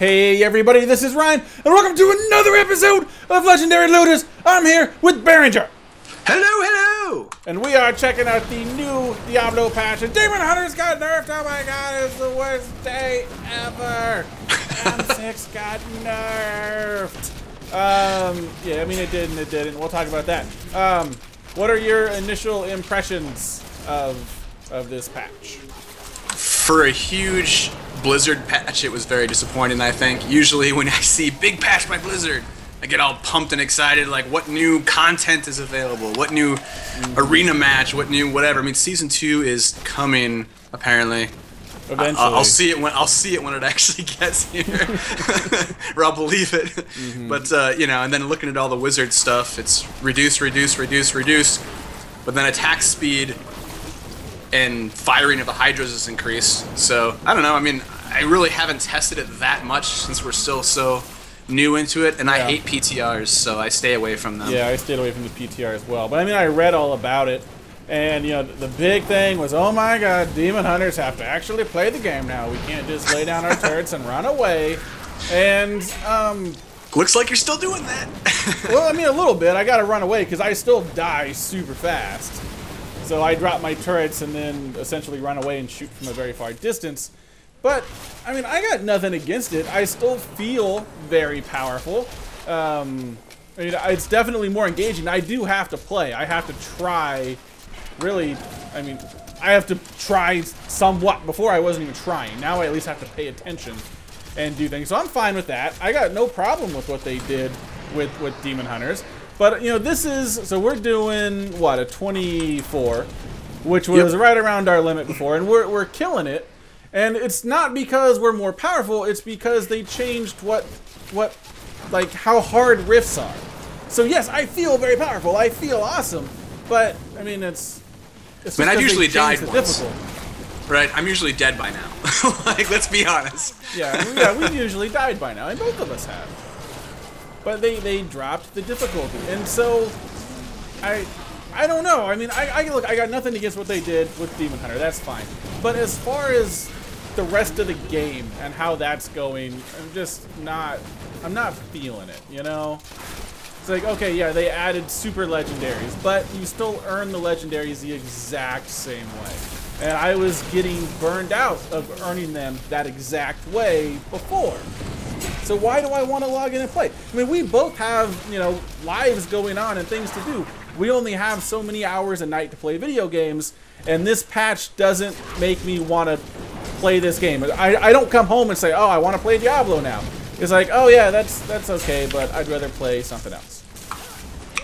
Hey everybody, this is Ryan, and welcome to another episode of Legendary Looters. I'm here with Behringer. Hello, hello! And we are checking out the new Diablo patch, and Demon Hunters got nerfed. Oh my god, it's the worst day ever. M6 got nerfed. Yeah, I mean it did and it didn't. We'll talk about that. What are your initial impressions of this patch? For a huge Blizzard patch, it was very disappointing, I think. Usually when I see big patch by Blizzard, I get all pumped and excited, like what new content is available, what new arena match, what new whatever. I mean, Season 2 is coming, apparently. Eventually. I'll see it when it actually gets here, or I'll believe it. But you know, and then looking at all the wizard stuff, it's reduce, but then attack speed and firing of the hydras is increased. So I don't know. I mean, I really haven't tested it that much since we're still so new into it, and I hate PTRs, so I stay away from them. Yeah, I stayed away from the PTR as well. But I mean, I read all about it. And, you know, the big thing was, oh my god, Demon Hunters have to actually play the game now. We can't just lay down our turrets and run away. And, looks like you're still doing that. well, I mean, a little bit. I gotta run away because I still die super fast. So I drop my turrets and then essentially run away and shoot from a very far distance. But, I mean, I got nothing against it. I still feel very powerful. I mean, it's definitely more engaging. I do have to play. I have to try. Really, I mean, I have to try somewhat. Before I wasn't even trying. Now I at least have to pay attention and do things. So I'm fine with that. I got no problem with what they did with Demon Hunters. But, you know, this is, so we're doing, what, a 24, which was right around our limit before, and we're killing it. And it's not because we're more powerful, it's because they changed like, how hard rifts are. So yes, I feel very powerful, I feel awesome, but, I mean, it's I mean, I've usually died once. Difficult. Right, I'm usually dead by now. Like, let's be honest. Yeah, we've usually died by now, and both of us have. But they dropped the difficulty, and so I don't know. I mean, look, I got nothing against what they did with Demon Hunter. That's fine. But as far as the rest of the game and how that's going, I'm not feeling it. You know, it's like, okay, yeah, they added super legendaries, but you still earn the legendaries the exact same way. And I was getting burned out of earning them that exact way before. So why do I want to log in and play? I mean, we both have, you know, lives going on and things to do. We only have so many hours a night to play video games, and this patch doesn't make me want to play this game. I don't come home and say, oh, I want to play Diablo now. It's like, oh yeah, that's okay, but I'd rather play something else.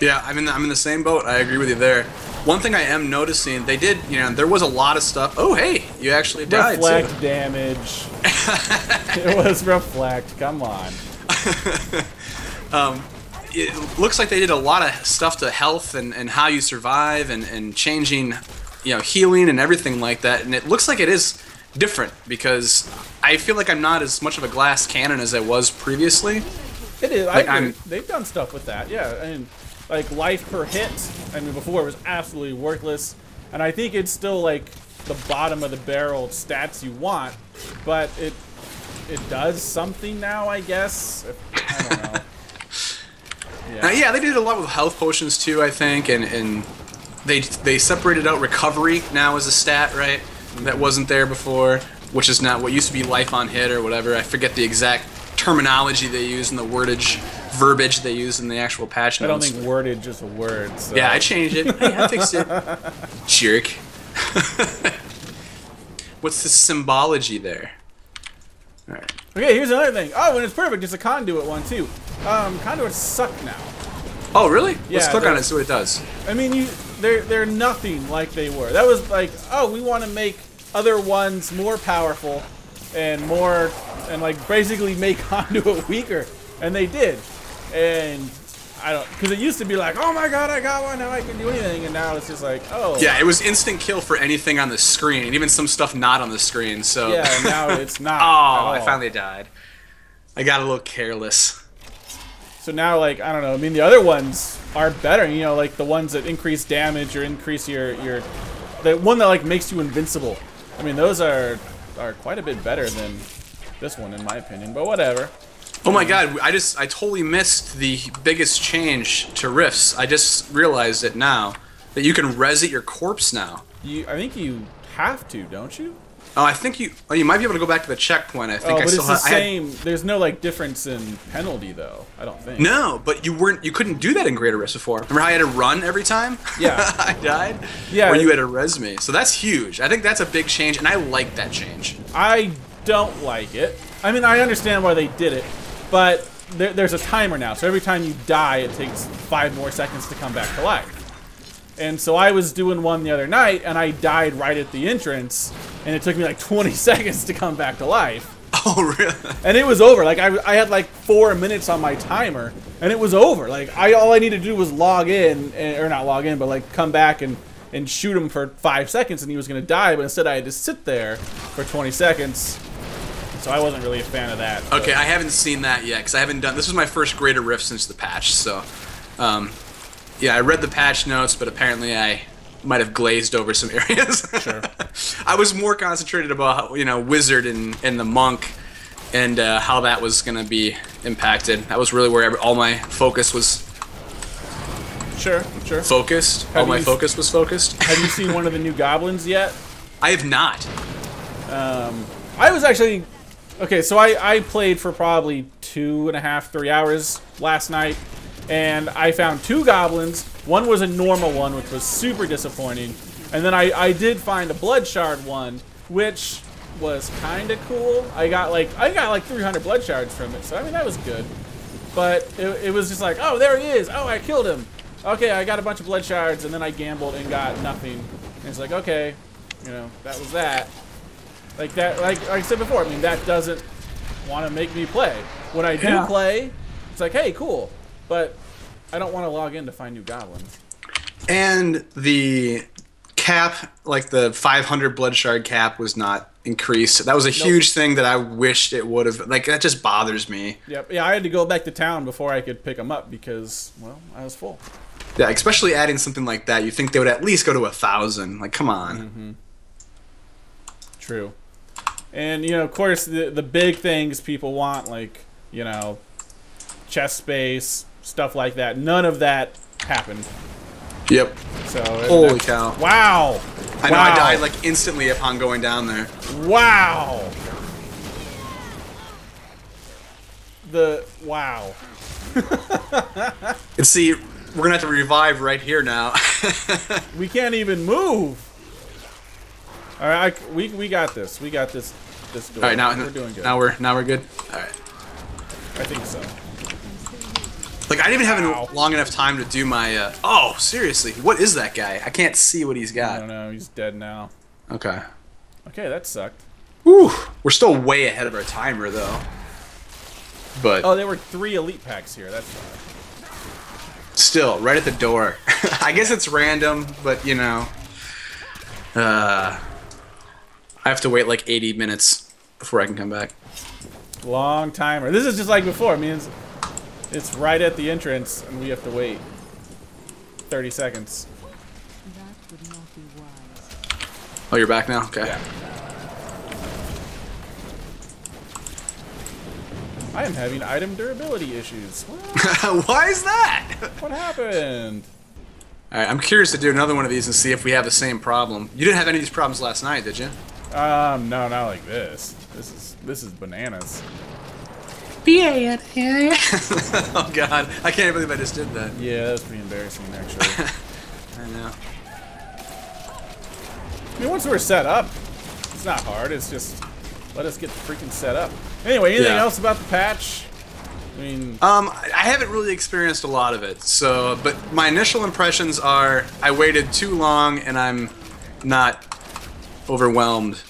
Yeah, I'm in the same boat. I agree with you there. One thing I am noticing, they did, you know, there was a lot of stuff. Oh, hey, you actually died, Reflect too. damage. It was reflect. Come on. It looks like they did a lot of stuff to health and how you survive and changing, you know, healing and everything like that. And it looks like it is different because I feel like I'm not as much of a glass cannon as I was previously. It is. Like, they've done stuff with that. Yeah, I mean, like life per hit. I mean, before it was absolutely worthless, and I think it's still like the bottom of the barrel stats you want, but it does something now, I guess. I don't know. Yeah, they did a lot with health potions too, I think, and they separated out recovery now as a stat, right? That wasn't there before, which is not what used to be life on hit or whatever. I forget the exact terminology they use and the verbiage they use in the actual patch notes. I don't think wordage is a word. So. Yeah, I changed it. Hey, I fixed it. Jerk. What's the symbology there? All right. Okay, here's another thing. Oh, and it's perfect. It's a conduit one too. Conduits suck now. Oh, really? Yeah, let's click on it and see what it does. I mean, they're nothing like they were. That was like, oh, we want to make other ones more powerful and more, and like basically make conduit weaker, and they did. And I don't, because it used to be like, oh my god, I got one, now I can do anything, and now it's just like, oh. Yeah, it was instant kill for anything on the screen, and even some stuff not on the screen. So yeah, and now it's not. Oh, I finally died. I got a little careless. So now, like, I don't know. I mean, the other ones are better. You know, like the ones that increase damage or increase your the one that like makes you invincible. I mean, those are quite a bit better than this one, in my opinion. But whatever. Oh my god, I totally missed the biggest change to rifts. I just realized it now, that you can reset your corpse now. I think you have to, don't you? Oh, I think you might be able to go back to the checkpoint. I think but it's the same. There's no like difference in penalty though. I don't think. No, but you couldn't do that in Greater Rifts before. Remember how I had to run every time? Yeah. I died? Yeah. Or you had to res me. So that's huge. I think that's a big change, and I like that change. I don't like it. I mean, I understand why they did it, but there's a timer now. So every time you die, it takes 5 more seconds to come back to life. And so I was doing one the other night, and I died right at the entrance, and it took me like 20 seconds to come back to life. Oh, really? And it was over. Like, I had like 4 minutes on my timer, and it was over. Like, all I needed to do was log in, or not log in, but like come back and shoot him for 5 seconds, and he was going to die, but instead I had to sit there for 20 seconds. So I wasn't really a fan of that. Okay, I haven't seen that yet, because I haven't done... This was my first Greater Rift since the patch, so... yeah, I read the patch notes, but apparently I might have glazed over some areas. Sure. I was more concentrated about, how, Wizard and the Monk and how that was going to be impacted. That was really where all my focus was... Sure. Focused? All my focus was focused. Have you seen one of the new goblins yet? I have not. I was actually... Okay, so I played for probably 2.5, 3 hours last night. And I found 2 goblins. One was a normal one, which was super disappointing. And then I did find a blood shard one, which was kind of cool. I got like 300 blood shards from it, so I mean that was good. But it was just like, oh, there he is. Oh, I killed him. Okay, I got a bunch of blood shards, and then I gambled and got nothing. And it's like, okay, that was that. Like that, like I said before. I mean, that doesn't want to make me play. When I do play, it's like, hey, cool. But I don't want to log in to find new goblins. And the cap, like the 500 blood shard cap, was not increased. That was a huge thing that I wished it would have. Like, that just bothers me. Yep. Yeah, I had to go back to town before I could pick them up because, well, I was full. Yeah, especially adding something like that. You think they would at least go to 1,000. Like, come on. Mm-hmm. True. And, of course, the big things people want, like, chest space, stuff like that. None of that happened. Yep. So holy cow! Wow. I know. I died like instantly upon going down there. Wow. Wow. And see, we're gonna have to revive right here now. We can't even move. All right, we got this. We got this. This door. All right, now we're doing good. Now we're good. All right. I think so. Like, I didn't even have long enough time to do my, oh, seriously, what is that guy? I can't see what he's got. I don't know, he's dead now. Okay. Okay, that sucked. Whew. We're still way ahead of our timer, though. But... Oh, there were 3 elite packs here, that's why. Still, right at the door. I guess it's random, but, I have to wait like 80 minutes before I can come back. Long timer. This is just like before. I mean, it's right at the entrance, and we have to wait 30 seconds. That would not be wise. Oh, you're back now? Okay. Yeah. I am having item durability issues. Why is that? What happened? Alright, I'm curious to do another one of these and see if we have the same problem. You didn't have any of these problems last night, did you? No, not like this. This is bananas. Oh god, I can't believe I just did that. Yeah, that was pretty embarrassing, actually. I know. I mean, once we're set up, it's not hard. It's just let us get freaking set up. Anyway, anything else about the patch? I mean, I haven't really experienced a lot of it. So, but my initial impressions are I waited too long and I'm not overwhelmed.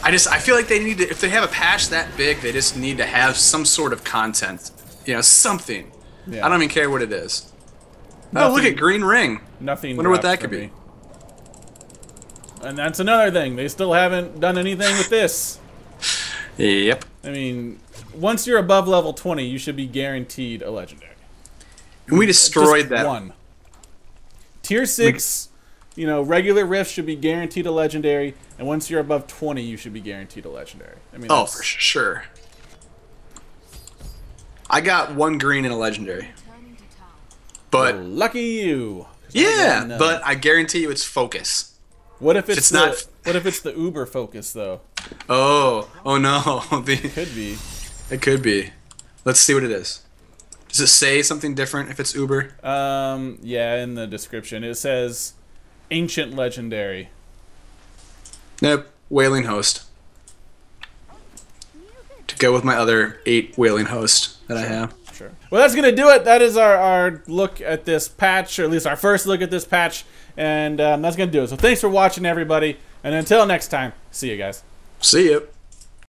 I feel like they need to, if they have a patch that big, they just need to have some sort of content. Something. Yeah. I don't even care what it is. Oh, look at green ring. Nothing. Wonder what that could be. And that's another thing. They still haven't done anything with this. Yep. I mean, once you're above level 20, you should be guaranteed a legendary. And we destroyed that one. Tier 6 you know, regular rifts should be guaranteed a legendary, and once you're above 20, you should be guaranteed a legendary. I mean, oh, for sure. I got 1 green in a legendary. But lucky you. Yeah, but I guarantee you it's focus. What if it's not? What if it's the Uber focus though? Oh no. It could be. It could be. Let's see what it is. Does it say something different if it's Uber? Yeah, in the description it says ancient legendary. Nope, Wailing Host. To go with my other 8 Wailing Host that I have. Sure. Well, that's gonna do it. That is our look at this patch, or at least our first look at this patch, and that's gonna do it. So thanks for watching, everybody, and until next time, see you guys. See you.